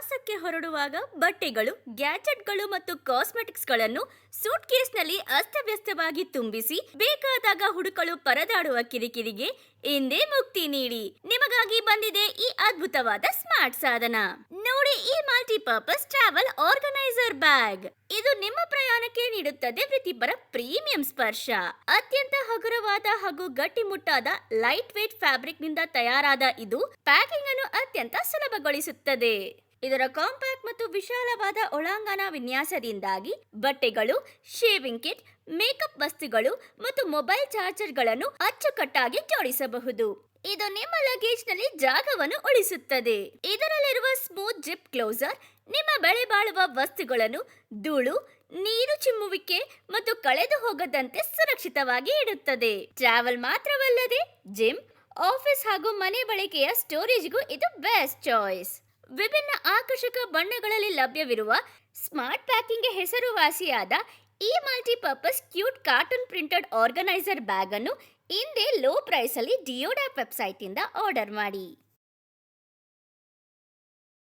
ಪ್ರವಾಸಕ್ಕೆ ಹೊರಡುವಾಗ ಬಟ್ಟೆಗಳು, ಗ್ಯಾಜೆಟ್ಗಳು ಮತ್ತು ಕಾಸ್ಮೆಟಿಕ್ಸ್ಗಳನ್ನು ಸೂಟ್ ಕೇಸ್ನಲ್ಲಿ ಅಸ್ತವ್ಯಸ್ತವಾಗಿ ತುಂಬಿಸಿ ಬೇಕಾದಾಗ ಹುಡುಕಲು ಪರದಾಡುವ ಕಿರಿಕಿರಿಗೆ ಇಂದೇ ಮುಕ್ತಿ ನೀಡಿ ನಿಮಗಾಗಿ ಬಂದಿದೆ ಈ ಅದ್ಭುತವಾದ ಸ್ಮಾರ್ಟ್ ಸಾಧನ. ನೋಡಿ ಈ ಮಲ್ಟಿಪರ್ಪಸ್ ಟ್ರಾವೆಲ್ ಆರ್ಗನೈಸರ್ ಬ್ಯಾಗ್. ಇದು ನಿಮ್ಮ ಪ್ರಯಾಣಕ್ಕೆ ನೀಡುತ್ತದೆ ವೃತ್ತಿಪರ ಪ್ರೀಮಿಯಂ ಸ್ಪರ್ಶ. ಅತ್ಯಂತ ಹಗುರವಾದ ಹಾಗೂ ಗಟ್ಟಿಮುಟ್ಟಾದ ಲೈಟ್ ವೇಟ್ ಫ್ಯಾಬ್ರಿಕ್ ನಿಂದ ತಯಾರಾದ ಇದು ಪ್ಯಾಕಿಂಗ್ ಅನ್ನು ಅತ್ಯಂತ ಸುಲಭಗೊಳಿಸುತ್ತದೆ. ಇದರ ಕಾಂಪ್ಯಾಕ್ಟ್ ಮತ್ತು ವಿಶಾಲವಾದ ಒಳಾಂಗಣ ವಿನ್ಯಾಸದಿಂದಾಗಿ ಬಟ್ಟೆಗಳು, ಶೇವಿಂಗ್ ಕಿಟ್, ಮೇಕಪ್ ವಸ್ತುಗಳು ಮತ್ತು ಮೊಬೈಲ್ ಚಾರ್ಜರ್ಗಳನ್ನು ಅಚ್ಚುಕಟ್ಟಾಗಿ ಜೋಡಿಸಬಹುದು. ಇದು ನಿಮ್ಮ ಲಗೇಜ್ನಲ್ಲಿ ಜಾಗವನ್ನು ಉಳಿಸುತ್ತದೆ. ಇದರಲ್ಲಿರುವ ಸ್ಮೂತ್ ಜಿಪ್ ಕ್ಲೋಸರ್ ನಿಮ್ಮ ಬೆಳೆ ಬಾಳುವ ವಸ್ತುಗಳನ್ನು ಧೂಳು, ನೀರು ಚಿಮ್ಮುವಿಕೆ ಮತ್ತು ಕಳೆದು ಹೋಗದಂತೆ ಸುರಕ್ಷಿತವಾಗಿ ಇಡುತ್ತದೆ. ಟ್ರಾವೆಲ್ ಮಾತ್ರವಲ್ಲದೆ ಜಿಮ್, ಆಫೀಸ್ ಹಾಗೂ ಮನೆ ಬಳಕೆಯ ಸ್ಟೋರೇಜ್ಗೂ ಇದು ಬೆಸ್ಟ್ ಚಾಯ್ಸ್. ವಿಭಿನ್ನ ಆಕರ್ಷಕ ಬಣ್ಣಗಳಲ್ಲಿ ಲಭ್ಯವಿರುವ ಸ್ಮಾರ್ಟ್ ಪ್ಯಾಕಿಂಗ್ಗೆ ಹೆಸರುವಾಸಿಯಾದ ಈ multipurpose cute cartoon printed organiser bag ಅನ್ನು ಇಂದೇ ಲೋ ಪ್ರೈಸ್ ಅಲ್ಲಿ ಡಿಯೋಡಾ ವೆಬ್ಸೈಟ್ ಇಂದ ಆರ್ಡರ್ ಮಾಡಿ.